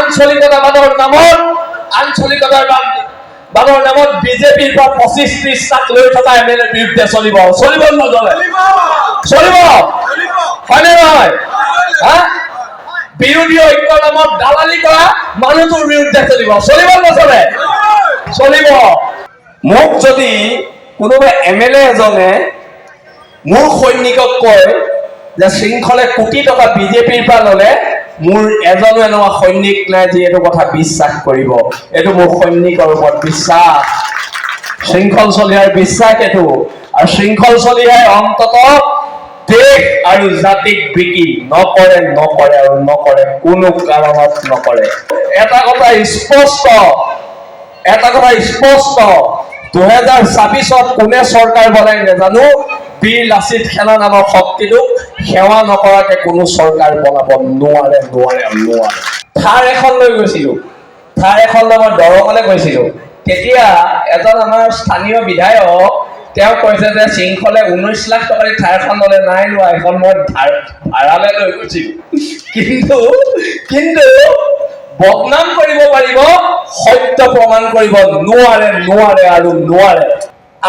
আঞ্চলিকতাবাদৰ নামত বিজেপিৰ পৰা 25-30 লাখ লৈ থকা এমএলএ বিৰুদ্ধে চলিব নচলে? চলিব হয়নে নহয়? বিৰোধী ঐক্যৰ নামত দালালি কৰা মানুহটোৰ বিৰুদ্ধে চলিব নচলে? চলিব। মোক যদি কোনোবা এমএলএ এজনে মোৰ সৈনিকক কয় যে শৃংখলে কোটি টকা বিজেপিৰ পৰা ললে, মোৰ এজনো এনেকুৱা সৈনিক নাই যে এইটো কথা বিশ্বাস কৰিব। এইটো মোৰ সৈনিকৰ ওপৰত বিশ্বাস, শৃংখল চলিহাৰ বিশ্বাস এইটো। আৰু শৃংখল চলিহাই অন্তত দেশ আৰু জাতিক বিকি নকৰে, কোনো কাৰণত নকৰে। এটা কথা স্পষ্ট 2024 কোনে চৰকাৰ বনাই নাজানো, বীৰ লাচিত সেনা নামৰ শক্তিটোক সেৱা নকৰাকে কোনো চৰকাৰ বনাব নোৱাৰে। থাৰ এখন লৈ গৈছিলো, মই দৰঙলৈ গৈছিলো। তেতিয়া এজন আমাৰ স্থানীয় বিধায়ক তেওঁ কৈছে যে শৃংখলে 19 লাখ টকাৰ থাৰখন ললে, নাই লোৱা, এখন মই ভাড়ালৈ লৈ গৈছিলো। কিন্তু বদনাম কৰিব পাৰিব, সত্য প্ৰমাণ কৰিব নোৱাৰে।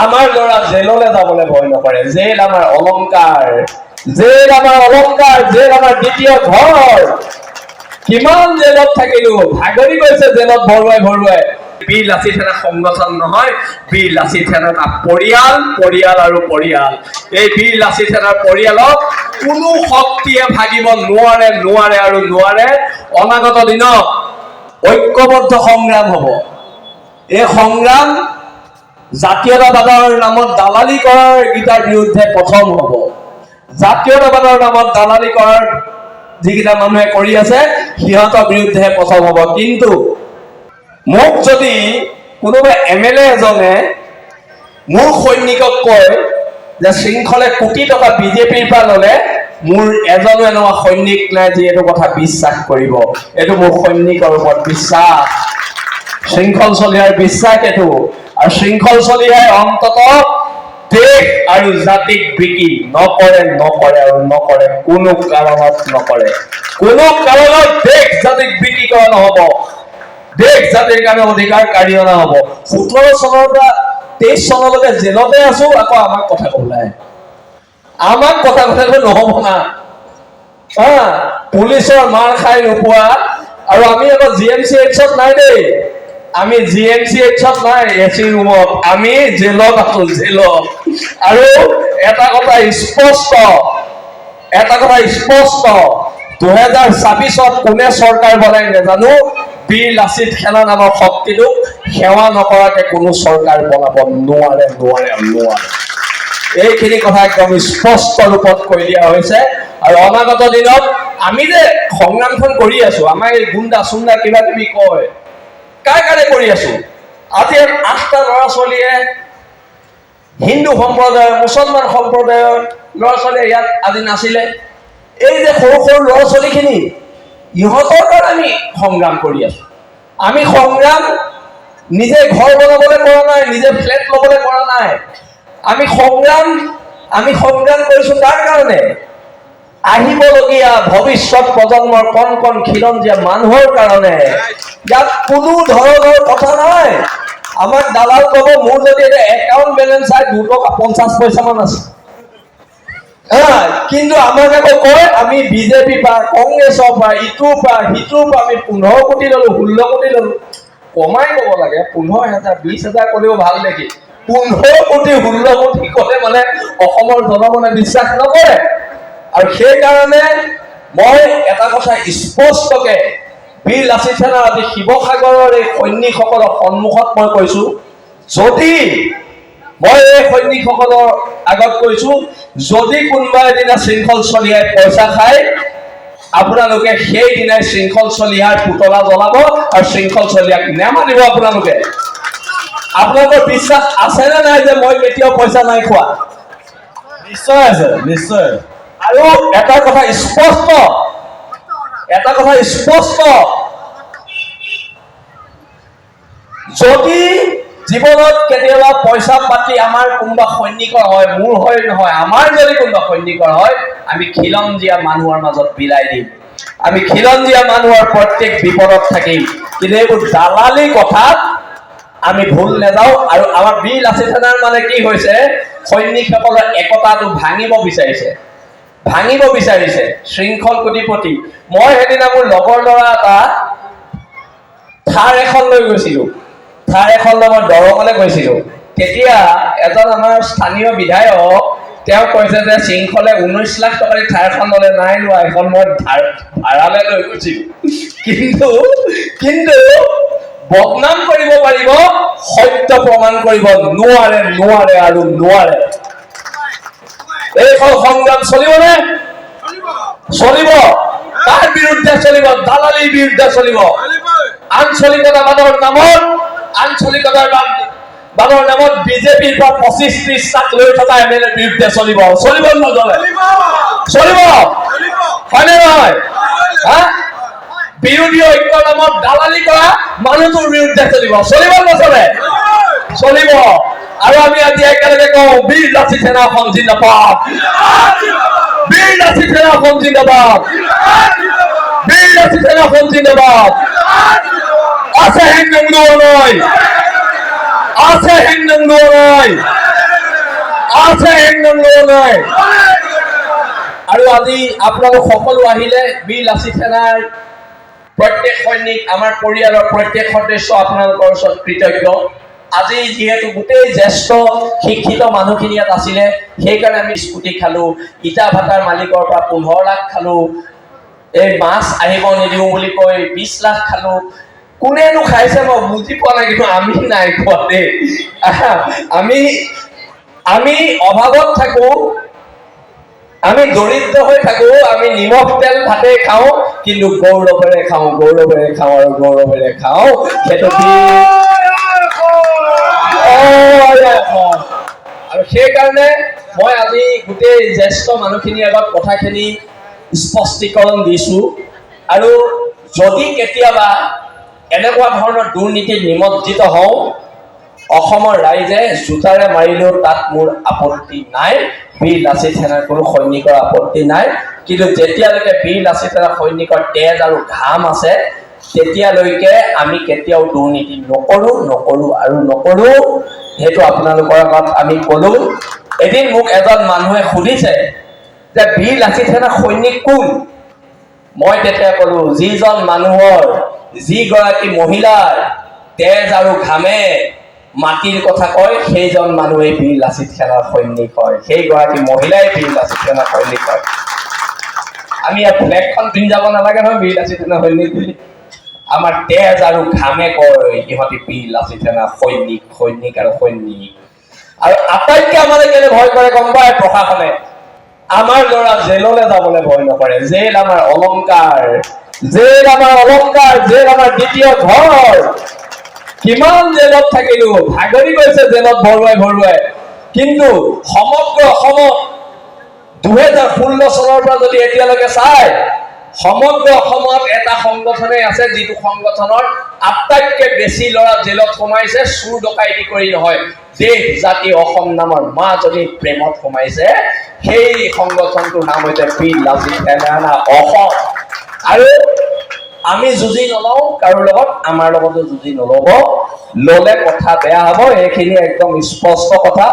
আমাৰ ল'ৰা জেললৈ যাবলৈ ভয় নকৰে। জেল আমাৰ অলংকাৰ, জেল আমাৰ দ্বিতীয় ঘৰ। কিমান জেলত থাকিলো, ভাগৰি গৈছে জেলত ভৰুৱাই। বীৰ লাচিত সেনা সংগঠন নহয়, বীৰ লাচিত সেনা এটা পৰিয়াল। এই বীৰ লাচিত সেনাৰ পৰিয়ালক কোনো শক্তিয়ে ভাগিব নোৱাৰে। অনাগত দিনত ঐক্যবদ্ধ সংগ্ৰাম হব। এই সংগ্ৰাম জাতীয়তাবাদৰ নামত দালালি কৰাৰ গীতাৰ বিৰুদ্ধে প্ৰথম হব। জাতীয়তাবাদৰ নামত দালালি কৰাৰ যিকেইটা মানুহে কৰি আছে সিহঁতৰ বিৰুদ্ধে প্ৰথম হব। কিন্তু মোক যদি কোনোবা এমএলএ এজনে মোৰ সৈনিকক কয় যে শৃংখলে কোটি টকা বিজেপিৰ পৰা ললে, মোৰ এজনো এনেকুৱা সৈনিক নাই যে এইটো কথা বিশ্বাস কৰিব। এইটো মোৰ সৈনিকৰ ওপৰত বিশ্বাস, শৃংখল চলিহাৰ বিশ্বাস এইটো। আৰু শৃংখল চলিহাই অন্তত দেশ আৰু জাতিক বিকি নকৰে, কোনো কাৰণত নকৰে। কোনো কাৰণত দেশ জাতিক বিক্ৰী কৰা নহব, দেশ জাতিৰ কাৰণে অধিকাৰ কাঢ়ি অনা হব। 17 চনৰ পৰা 23 চনলৈকে জেলতে আছো, আকৌ আমাক কথা কবলৈ নহব না। পুলিচৰ মাৰ খাই নোপোৱা। আৰু আমি আকৌ GMCHত নাই দেই, আমি GMCHত নাই, এচি ৰুমত, আমি জেলত আছো, জেলত। আৰু এটা কথা স্পষ্ট 2024 কোনে চৰকাৰ বনাই নাজানো, বীৰ লাচিত সেনা নামৰ শক্তিটোক সেৱা নকৰাকে কোনো চৰকাৰ বনাব নোৱাৰে। এইখিনি কথা একদম স্পষ্ট ৰূপত কৈ দিয়া হৈছে। আৰু অনাগত দিনত আমি যে সংগ্ৰামখন কৰি আছো, আমাৰ এই গুণ্ডা চুণ্ডা কিবা কিবি কয়, কাৰ কাৰণে কৰি আছো? আজি 8টা ল'ৰা ছোৱালীয়ে হিন্দু সম্প্ৰদায়ৰ, মুছলমান সম্প্ৰদায়ৰ ল'ৰা ছোৱালীয়ে ইয়াত আজি নাছিলে। এই যে সৰু ল'ৰা ছোৱালীখিনি, ইহঁতৰ কাৰণে আমি সংগ্ৰাম কৰি আছো। আমি সংগ্ৰাম নিজে ঘৰ বনাবলৈ কৰা নাই, নিজে ফ্লেট ল'বলৈ কৰা নাই। আমি সংগ্ৰাম কৰিছো তাৰ কাৰণে, আহিবলগীয়া ভৱিষ্যত প্ৰজন্মৰ কণ খিলঞ্জীয়া মানুহৰ কাৰণে। ইয়াত কোনো ধৰণৰ কথা নাই। আমাক দালাল কব, মোৰ যদি এটা একাউণ্ট বেলেঞ্চ চাই 2 টকা 50 পইচা মান আছে, কিন্তু আমাক আকৌ কয় আমি বিজেপি পৰা, কংগ্ৰেছৰ পৰা, ইটোৰ পৰা সিটোৰ পৰা আমি 15 কোটি ললো, 16 কোটি ললো। কমাই কব লাগে, 15,000 20,000 কলেও ভাল দেখি। 15 কোটি 16 কোটি কলে মানে অসমৰ জনগণে বিশ্বাস নকৰে। আৰু সেইকাৰণে মই এটা কথা স্পষ্টকে বীৰ লাচিত সেনাৰ আজি শিৱসাগৰৰ এই সৈনিকসকলৰ সন্মুখত মই কৈছো, যদি মই এই সৈনিকসকলৰ আগত কৈছো, যদি কোনোবা এদিনা শৃংখল চলিহাই পইচা খায়, আপোনালোকে সেই দিনাই শৃংখল চলিহাৰ পুতলা জ্বলাব আৰু শৃংখল চলিহাক নেমানিব। আপোনালোকৰ বিশ্বাস আছে নে নাই যে মই কেতিয়াও পইচা নাই খোৱা? নিশ্চয় আছে। আৰু এটা কথা স্পষ্ট, যদি জীৱনত কেতিয়াবা পইচা পাতি আমাৰ কোনোবা সৈনিকৰ হয়, মোৰ হয় নহয়, আমাৰ যদি কোনোবা সৈনিকৰ হয়, আমি খিলঞ্জীয়া মানুহৰ মাজত বিলাই দিম। আমি খিলঞ্জীয়া মানুহৰ প্ৰত্যেক বিপদত থাকিম, কিন্তু এইবোৰ দালালি কথাত আমি ভুল নাযাওঁ। আৰু আমাৰ বীৰ লাচিত সেনাৰ মানে কি হৈছে, সৈনিকসকলৰ একতাটো ভাঙিব বিচাৰিছে শৃংখল কোটিপতি। মই সেইদিনা মোৰ লগৰ ল'ৰা এটা থাৰ এখন লৈ গৈছিলো, থাৰ এখন লৈ মই দৰঙলৈ গৈছিলো। তেতিয়া এজন আমাৰ স্থানীয় বিধায়ক তেওঁ কৈছে যে শৃংখলে 19 লাখ টকাৰ থাৰখন ল'লে, নাই লোৱা, এখন মই ভাড়ালৈ লৈ গৈছিলো। কিন্তু বদনাম কৰিব পাৰিব, সত্য প্ৰমাণ কৰিব নোৱাৰে। এইখন সংগ্ৰাম চলিবনে? চলিব। কাৰ বিৰুদ্ধে চলিব? দালালিৰ বিৰুদ্ধে চলিব। আঞ্চলিকতাবাদৰ নামত বিজেপিৰ পৰা 25-30 লাখ লৈ থকা এমএলএৰ বিৰুদ্ধে চলিব নচলে? চলিব, হয়নে নহয়? বিৰোধী ঐক্যৰ নামত দালালি কৰা মানুহটোৰ বিৰুদ্ধে চলিব নচলে? চলিব। আৰু আমি আজি একেলগে কওঁ, বীৰ লাচিত সেনা অসম জিন্দাবাদ, বীৰ লাচিত সেনা অসম জিন্দাবাদ, বীৰ লাচিত সেনা অসম জিন্দাবাদ। আছে হিন্দু নয়, আছে হিন্দু নয়। আৰু আজি আপোনালোক সকলো আহিলে, বীৰ লাচিত সেনাৰ প্ৰত্যেক সৈনিক, আমাৰ পৰিয়ালৰ প্ৰত্যেক সদস্য আপোনালোকৰ ওচৰত কৃতজ্ঞ। আজি যিহেতু গোটেই জ্যেষ্ঠ শিক্ষিত মানুহখিনি ইয়াত আছিলে, সেইকাৰণে আমি স্কুটি খালো, ইটা ভাটাৰ মালিকৰ পৰা 15 লাখ খালো, এই মাছ আহিব নিদিওঁ বুলি কৈ 20 লাখ খালো। কোনেনো খাইছে মই বুজি পোৱা নাই, কিন্তু আমি নাই খোৱা দেই। আমি অভাৱত থাকো, আমি দৰিদ্ৰ হৈ থাকো, আমি নিমখ তেল ভাতে খাওঁ, কিন্তু গৌৰৱেৰে খাওঁ সেইটো। আৰু সেইকাৰণে মই আজি গোটেই জ্যেষ্ঠ মানুহখিনিৰ আগত কথাখিনি স্পষ্টীকৰণ দিছো। আৰু যদি কেতিয়াবা এনেকুৱা ধৰণৰ দুৰ্নীতিত নিমজ্জিত হওঁ, অসমৰ ৰাইজে জোতাৰে মাৰিলেও তাত মোৰ আপত্তি নাই, বীৰ লাচিত সেনাৰ কোনো সৈনিকৰ আপত্তি নাই। কিন্তু যেতিয়ালৈকে বীৰ লাচিত সেনাৰ সৈনিকৰ তেজ আৰু ঘাম আছে, তেতিয়ালৈকে আমি কেতিয়াও দুৰ্নীতি নকৰো। সেইটো আপোনালোকৰ আগত আমি কলো। এদিন মোক এজন মানুহে সুধিছে যে বীৰ লাচিত সেনাৰ সৈনিক কোন? মই তেতিয়া কলো, যিজন মানুহৰ, যিগৰাকী মহিলাৰ তেজ আৰু ঘামে মাটিৰ কথা কয়, সেইজন মানুহে বীৰ লাচিত সেনাৰ সৈনিক হয়, সেইগৰাকী মহিলাই বীৰ লাচিত সেনাৰ সৈনিক হয়। আমি ইয়াত ফ্লেগখন পিন্ধি যাব নালাগে নহয় বীৰ লাচিত সেনাৰ সৈনিক বুলি। আমাৰ তেজ আৰু ঘামে কয় ইহঁতি বীৰ লাচিত সেনাৰ সৈনিক। আৰু আটাইতকৈ আমালে কেলে ভয় কৰে গম পায় প্ৰশাসনে? আমাৰ ল'ৰা জেললৈ যাবলৈ ভয় নকৰে। জেল আমাৰ অলংকাৰ, জেল আমাৰ দ্বিতীয় ঘৰ। কিমান জেলত থাকিলো, ভাগৰি গৈছে জেলত ভৰুৱাই। কিন্তু সমগ্ৰ অসমত 2016 চনৰ পৰা যদি এতিয়ালৈকে চাই, সমগ্ৰ অসমত এটা সংগঠনে আছে, যিটো সংগঠনৰ আটাইতকৈ বেছি ল'ৰা জেলত সোমাইছে, চুৰ ডকাইতি কৰি নহয়, দেশ জাতি অসম নামৰ মাজনী প্ৰেমত সোমাইছে। সেই সংগঠনটোৰ নাম হৈছে বীৰ লাচিত সেনা অসম। আৰু আমি যুঁজি নলওঁ কাৰো লগত, আমাৰ লগতো যুঁজি ল'লে কথা বেয়া হ'ব। এইখিনি একদম স্পষ্ট কথা।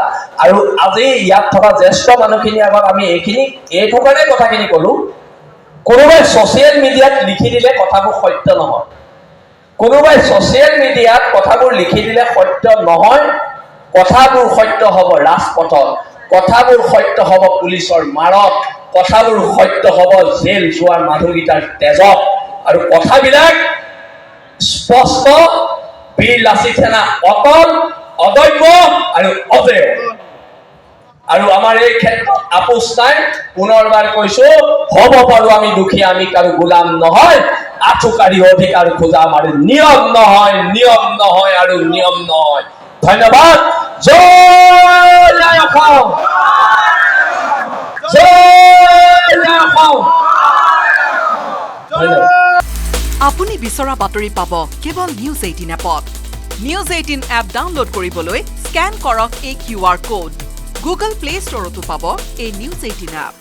আৰু আজি ইয়াত থকা জ্যেষ্ঠ মানুহখিনিৰ আগত আমি এইটো কাৰণে কথাখিনি কলো, কোনোবাই ছচিয়েল মিডিয়াত লিখি দিলে কথাবোৰ সত্য নহয়, কথাবোৰ সত্য হ'ব ৰাজপথত, কথাবোৰ সত্য হ'ব পুলিচৰ মাৰত, কথাবোৰ সত্য হ'ব জেল যোৱাৰ মানুহকেইটাৰ তেজত। আৰু কথাবিলাক স্পষ্ট, বীৰ লাচিত সেনা অটল, অদম্য আৰু অজেয়। আৰু আমাৰ এই ক্ষেত্ৰত আপোচ নাই। পুনৰবাৰ কৈছো, হ'ব পাৰো আমি দুখীয়া, আমি কাৰো গোলাম নহয়, আঁঠুকাঢ়ি অধিকাৰ খোজা আমাৰ নিয়ম নহয়। ধন্যবাদ। জয় অসম, ধন্যবাদ। আপুনি বিচৰা বাতৰি পাব কেৱল নিউজ 18 এপত। নিউজ 18 এপ ডাউনলোড কৰিবলৈ স্কেন কৰক এই QR কোড। গুগল প্লে ষ্টৰতো পাব এই নিউজ 18 এপ।